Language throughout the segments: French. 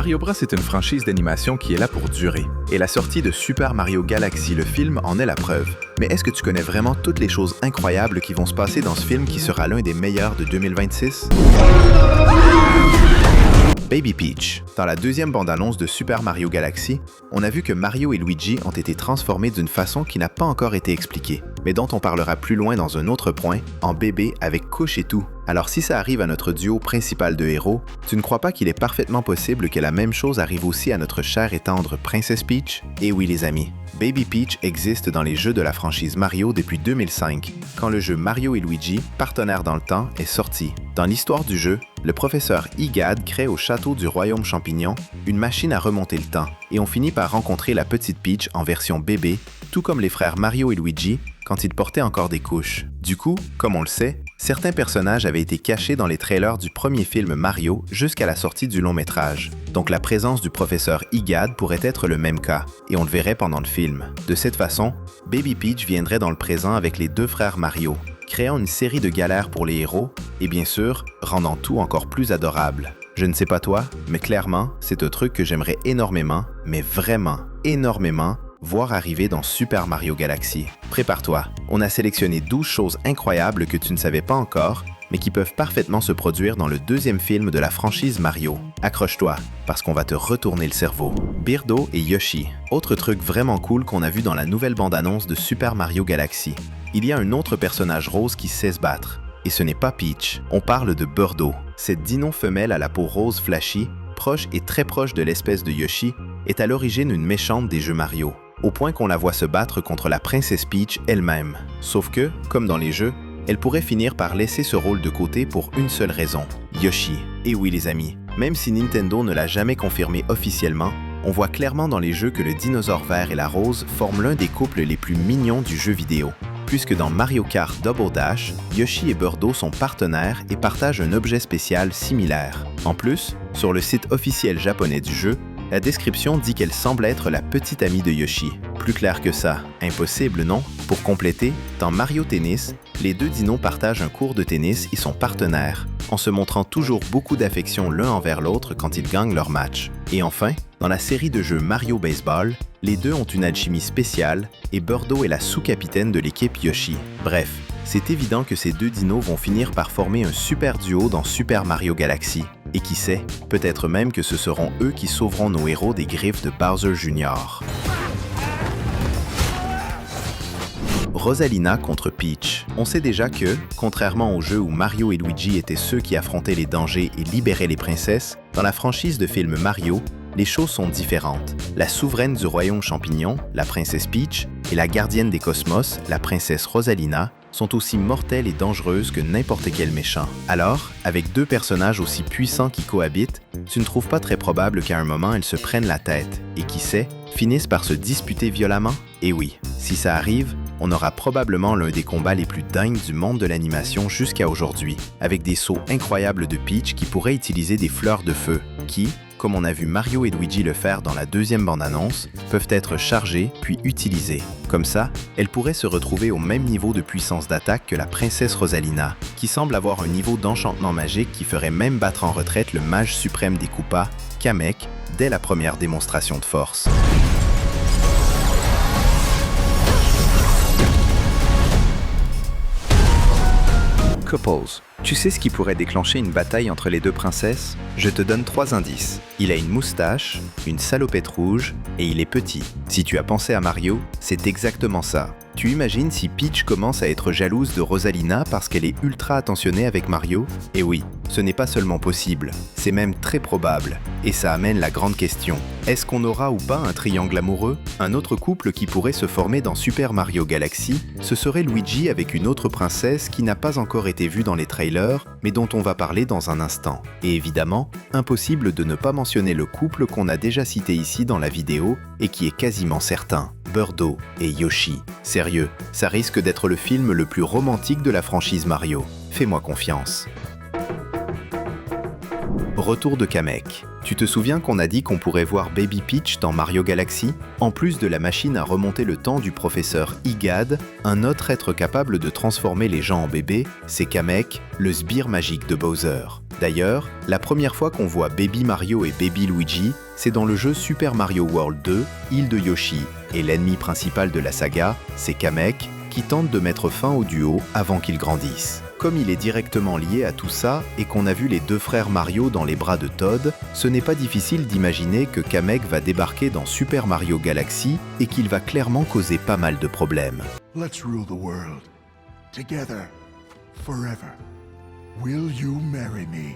Mario Bros est une franchise d'animation qui est là pour durer. Et la sortie de Super Mario Galaxy, le film, en est la preuve. Mais est-ce que tu connais vraiment toutes les choses incroyables qui vont se passer dans ce film qui sera l'un des meilleurs de 2026? Baby Peach. Dans la deuxième bande-annonce de Super Mario Galaxy, on a vu que Mario et Luigi ont été transformés d'une façon qui n'a pas encore été expliquée, mais dont on parlera plus loin dans un autre point, en bébé avec couche et tout. Alors si ça arrive à notre duo principal de héros, tu ne crois pas qu'il est parfaitement possible que la même chose arrive aussi à notre chère et tendre Princesse Peach? Et oui les amis, Baby Peach existe dans les jeux de la franchise Mario depuis 2005, quand le jeu Mario et Luigi, partenaires dans le temps, est sorti. Dans l'histoire du jeu, le professeur Igad crée au château du Royaume Champignon une machine à remonter le temps, et on finit par rencontrer la petite Peach en version bébé, tout comme les frères Mario et Luigi quand ils portaient encore des couches. Du coup, comme on le sait, certains personnages avaient été cachés dans les trailers du premier film Mario jusqu'à la sortie du long métrage. Donc la présence du professeur Igad pourrait être le même cas, et on le verrait pendant le film. De cette façon, Baby Peach viendrait dans le présent avec les deux frères Mario, créant une série de galères pour les héros, et bien sûr, rendant tout encore plus adorable. Je ne sais pas toi, mais clairement, c'est un truc que j'aimerais énormément, mais vraiment énormément, voir arriver dans Super Mario Galaxy. Prépare-toi, on a sélectionné 12 choses incroyables que tu ne savais pas encore, mais qui peuvent parfaitement se produire dans le deuxième film de la franchise Mario. Accroche-toi, parce qu'on va te retourner le cerveau. Birdo et Yoshi. Autre truc vraiment cool qu'on a vu dans la nouvelle bande-annonce de Super Mario Galaxy. Il y a un autre personnage rose qui sait se battre. Et ce n'est pas Peach, on parle de Birdo. Cette dino femelle à la peau rose flashy, proche et très proche de l'espèce de Yoshi, est à l'origine une méchante des jeux Mario, au point qu'on la voit se battre contre la princesse Peach elle-même. Sauf que, comme dans les jeux, elle pourrait finir par laisser ce rôle de côté pour une seule raison, Yoshi. Et oui les amis, même si Nintendo ne l'a jamais confirmé officiellement, on voit clairement dans les jeux que le dinosaure vert et la rose forment l'un des couples les plus mignons du jeu vidéo, puisque dans Mario Kart Double Dash, Yoshi et Birdo sont partenaires et partagent un objet spécial similaire. En plus, sur le site officiel japonais du jeu, la description dit qu'elle semble être la petite amie de Yoshi. Plus clair que ça, impossible, non? Pour compléter, dans Mario Tennis, les deux dinos partagent un court de tennis et sont partenaires, en se montrant toujours beaucoup d'affection l'un envers l'autre quand ils gagnent leur match. Et enfin, dans la série de jeux Mario Baseball, les deux ont une alchimie spéciale et Birdo est la sous-capitaine de l'équipe Yoshi. Bref, c'est évident que ces deux dinos vont finir par former un super duo dans Super Mario Galaxy. Et qui sait, peut-être même que ce seront eux qui sauveront nos héros des griffes de Bowser Jr. Rosalina contre Peach. On sait déjà que, contrairement au jeu où Mario et Luigi étaient ceux qui affrontaient les dangers et libéraient les princesses, dans la franchise de films Mario, les choses sont différentes. La souveraine du royaume champignon, la princesse Peach, et la gardienne des cosmos, la princesse Rosalina, sont aussi mortelles et dangereuses que n'importe quel méchant. Alors, avec deux personnages aussi puissants qui cohabitent, tu ne trouves pas très probable qu'à un moment elles se prennent la tête, et qui sait, finissent par se disputer violemment? Et oui, si ça arrive, on aura probablement l'un des combats les plus dingues du monde de l'animation jusqu'à aujourd'hui, avec des sauts incroyables de Peach qui pourraient utiliser des fleurs de feu, qui, comme on a vu Mario et Luigi le faire dans la deuxième bande-annonce, peuvent être chargées puis utilisées. Comme ça, elle pourrait se retrouver au même niveau de puissance d'attaque que la princesse Rosalina, qui semble avoir un niveau d'enchantement magique qui ferait même battre en retraite le mage suprême des Koopas, Kamek, dès la première démonstration de force. Couples. Tu sais ce qui pourrait déclencher une bataille entre les deux princesses? Je te donne 3 indices. Il a une moustache, une salopette rouge et il est petit. Si tu as pensé à Mario, c'est exactement ça. Tu imagines si Peach commence à être jalouse de Rosalina parce qu'elle est ultra attentionnée avec Mario? Et oui, ce n'est pas seulement possible, c'est même très probable. Et ça amène la grande question. Est-ce qu'on aura ou pas un triangle amoureux? Un autre couple qui pourrait se former dans Super Mario Galaxy, ce serait Luigi avec une autre princesse qui n'a pas encore été vue dans les trailers, mais dont on va parler dans un instant. Et évidemment, impossible de ne pas mentionner le couple qu'on a déjà cité ici dans la vidéo et qui est quasiment certain. Birdo et Yoshi. Sérieux, ça risque d'être le film le plus romantique de la franchise Mario. Fais-moi confiance. Retour de Kamek. Tu te souviens qu'on a dit qu'on pourrait voir Baby Peach dans Mario Galaxy? En plus de la machine à remonter le temps du professeur Igad, un autre être capable de transformer les gens en bébés, c'est Kamek, le sbire magique de Bowser. D'ailleurs, la première fois qu'on voit Baby Mario et Baby Luigi, c'est dans le jeu Super Mario World 2, Île de Yoshi, et l'ennemi principal de la saga, c'est Kamek, qui tente de mettre fin au duo avant qu'il grandisse. Comme il est directement lié à tout ça et qu'on a vu les deux frères Mario dans les bras de Toad, ce n'est pas difficile d'imaginer que Kamek va débarquer dans Super Mario Galaxy et qu'il va clairement causer pas mal de problèmes. Let's rule the world. Together. Forever. Will you marry me?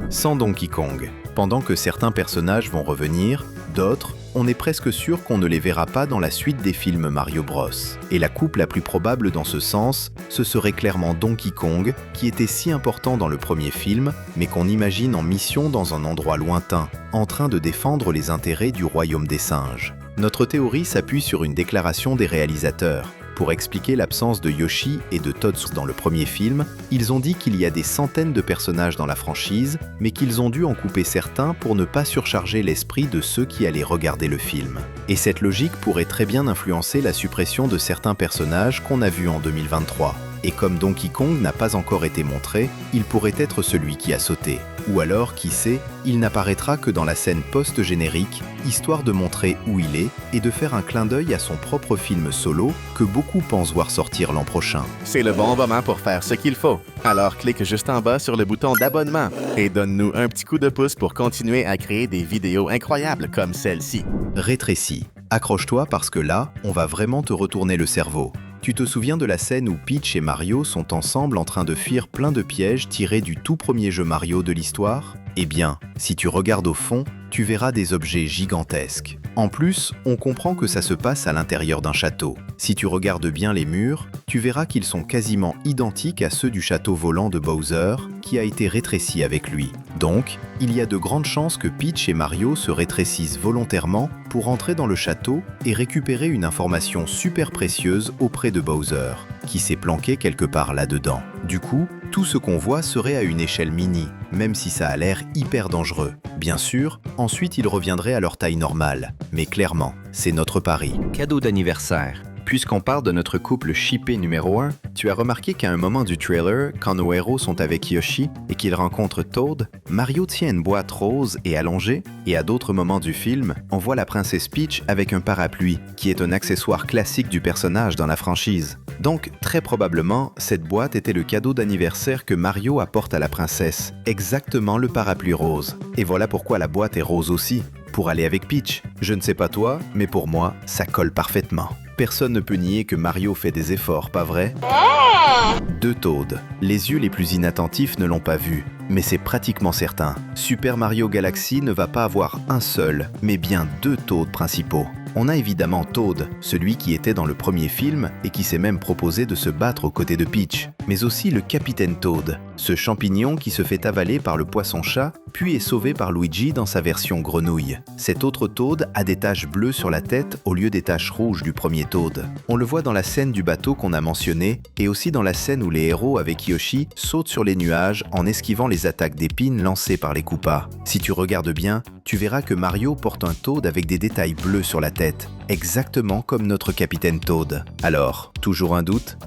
Sans Donkey Kong, pendant que certains personnages vont revenir, d'autres, on est presque sûr qu'on ne les verra pas dans la suite des films Mario Bros. Et la coupe la plus probable dans ce sens, ce serait clairement Donkey Kong, qui était si important dans le premier film, mais qu'on imagine en mission dans un endroit lointain, en train de défendre les intérêts du royaume des singes. Notre théorie s'appuie sur une déclaration des réalisateurs. Pour expliquer l'absence de Yoshi et de Toad dans le premier film, ils ont dit qu'il y a des centaines de personnages dans la franchise, mais qu'ils ont dû en couper certains pour ne pas surcharger l'esprit de ceux qui allaient regarder le film. Et cette logique pourrait très bien influencer la suppression de certains personnages qu'on a vus en 2023. Et comme Donkey Kong n'a pas encore été montré, il pourrait être celui qui a sauté. Ou alors, qui sait, il n'apparaîtra que dans la scène post-générique, histoire de montrer où il est et de faire un clin d'œil à son propre film solo que beaucoup pensent voir sortir l'an prochain. C'est le bon moment pour faire ce qu'il faut. Alors clique juste en bas sur le bouton d'abonnement et donne-nous un petit coup de pouce pour continuer à créer des vidéos incroyables comme celle-ci. Rétrécis. Accroche-toi parce que là, on va vraiment te retourner le cerveau. Tu te souviens de la scène où Peach et Mario sont ensemble en train de fuir plein de pièges tirés du tout premier jeu Mario de l'histoire ? Eh bien, si tu regardes au fond, tu verras des objets gigantesques. En plus, on comprend que ça se passe à l'intérieur d'un château. Si tu regardes bien les murs, tu verras qu'ils sont quasiment identiques à ceux du château volant de Bowser, qui a été rétréci avec lui. Donc, il y a de grandes chances que Peach et Mario se rétrécissent volontairement pour entrer dans le château et récupérer une information super précieuse auprès de Bowser, qui s'est planqué quelque part là-dedans. Du coup, tout ce qu'on voit serait à une échelle mini, même si ça a l'air hyper dangereux. Bien sûr, ensuite ils reviendraient à leur taille normale, mais clairement, c'est notre pari. Cadeau d'anniversaire. Puisqu'on parle de notre couple shippé numéro 1, tu as remarqué qu'à un moment du trailer, quand nos héros sont avec Yoshi et qu'ils rencontrent Toad, Mario tient une boîte rose et allongée, et à d'autres moments du film, on voit la princesse Peach avec un parapluie, qui est un accessoire classique du personnage dans la franchise. Donc, très probablement, cette boîte était le cadeau d'anniversaire que Mario apporte à la princesse, exactement le parapluie rose. Et voilà pourquoi la boîte est rose aussi, pour aller avec Peach. Je ne sais pas toi, mais pour moi, ça colle parfaitement. Personne ne peut nier que Mario fait des efforts, pas vrai? De Toad. Les yeux les plus inattentifs ne l'ont pas vu, mais c'est pratiquement certain. Super Mario Galaxy ne va pas avoir un seul, mais bien deux Toads principaux. On a évidemment Toad, celui qui était dans le premier film et qui s'est même proposé de se battre aux côtés de Peach, mais aussi le Capitaine Toad, ce champignon qui se fait avaler par le poisson-chat, puis est sauvé par Luigi dans sa version grenouille. Cet autre Toad a des taches bleues sur la tête au lieu des taches rouges du premier Toad. On le voit dans la scène du bateau qu'on a mentionné, et aussi dans la scène où les héros avec Yoshi sautent sur les nuages en esquivant les attaques d'épines lancées par les Koopas. Si tu regardes bien, tu verras que Mario porte un Toad avec des détails bleus sur la tête, exactement comme notre Capitaine Toad. Alors, toujours un doute?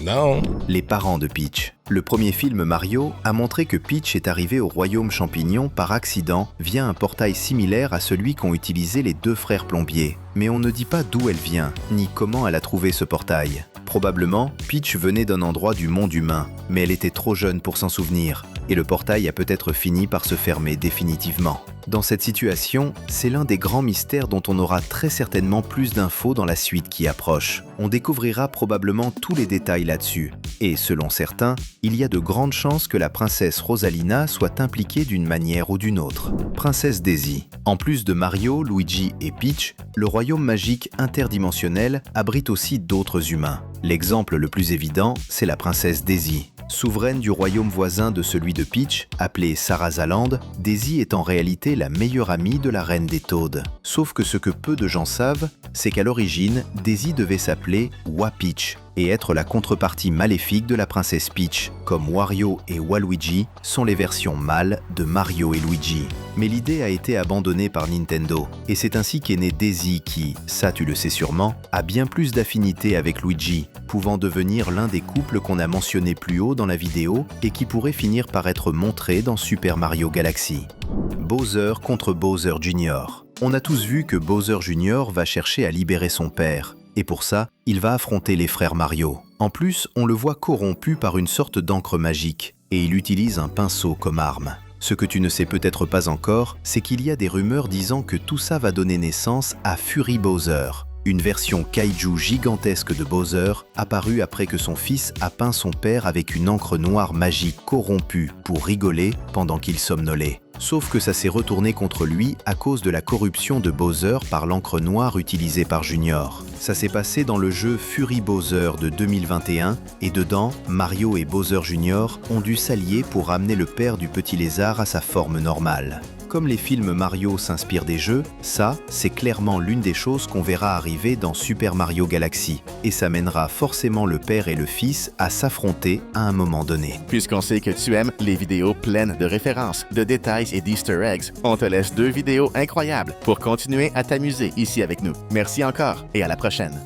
Non. Les parents de Peach. Le premier film Mario a montré que Peach est arrivée au royaume champignon par accident via un portail similaire à celui qu'ont utilisé les deux frères plombiers. Mais on ne dit pas d'où elle vient, ni comment elle a trouvé ce portail. Probablement, Peach venait d'un endroit du monde humain, mais elle était trop jeune pour s'en souvenir, et le portail a peut-être fini par se fermer définitivement. Dans cette situation, c'est l'un des grands mystères dont on aura très certainement plus d'infos dans la suite qui approche. On découvrira probablement tous les détails là-dessus, et selon certains, il y a de grandes chances que la princesse Rosalina soit impliquée d'une manière ou d'une autre. Princesse Daisy. En plus de Mario, Luigi et Peach, le royaume magique interdimensionnel abrite aussi d'autres humains. L'exemple le plus évident, c'est la princesse Daisy. Souveraine du royaume voisin de celui de Peach, appelé Sarasaland, Daisy est en réalité la meilleure amie de la reine des Toads. Sauf que ce que peu de gens savent, c'est qu'à l'origine, Daisy devait s'appeler Wa-Peach et être la contrepartie maléfique de la princesse Peach, comme Wario et Waluigi sont les versions mâles de Mario et Luigi. Mais l'idée a été abandonnée par Nintendo, et c'est ainsi qu'est né Daisy qui, ça tu le sais sûrement, a bien plus d'affinité avec Luigi, pouvant devenir l'un des couples qu'on a mentionné plus haut dans la vidéo et qui pourrait finir par être montré dans Super Mario Galaxy. Bowser contre Bowser Jr. On a tous vu que Bowser Jr. va chercher à libérer son père, et pour ça, il va affronter les frères Mario. En plus, on le voit corrompu par une sorte d'encre magique, et il utilise un pinceau comme arme. Ce que tu ne sais peut-être pas encore, c'est qu'il y a des rumeurs disant que tout ça va donner naissance à Fury Bowser, une version kaiju gigantesque de Bowser apparue après que son fils a peint son père avec une encre noire magique corrompue pour rigoler pendant qu'il somnolait. Sauf que ça s'est retourné contre lui à cause de la corruption de Bowser par l'encre noire utilisée par Junior. Ça s'est passé dans le jeu Fury Bowser de 2021 et dedans, Mario et Bowser Jr. ont dû s'allier pour ramener le père du petit lézard à sa forme normale. Comme les films Mario s'inspirent des jeux, ça, c'est clairement l'une des choses qu'on verra arriver dans Super Mario Galaxy, et ça mènera forcément le père et le fils à s'affronter à un moment donné. Puisqu'on sait que tu aimes les vidéos pleines de références, de détails et d'easter eggs, on te laisse 2 vidéos incroyables pour continuer à t'amuser ici avec nous. Merci encore et à la prochaine.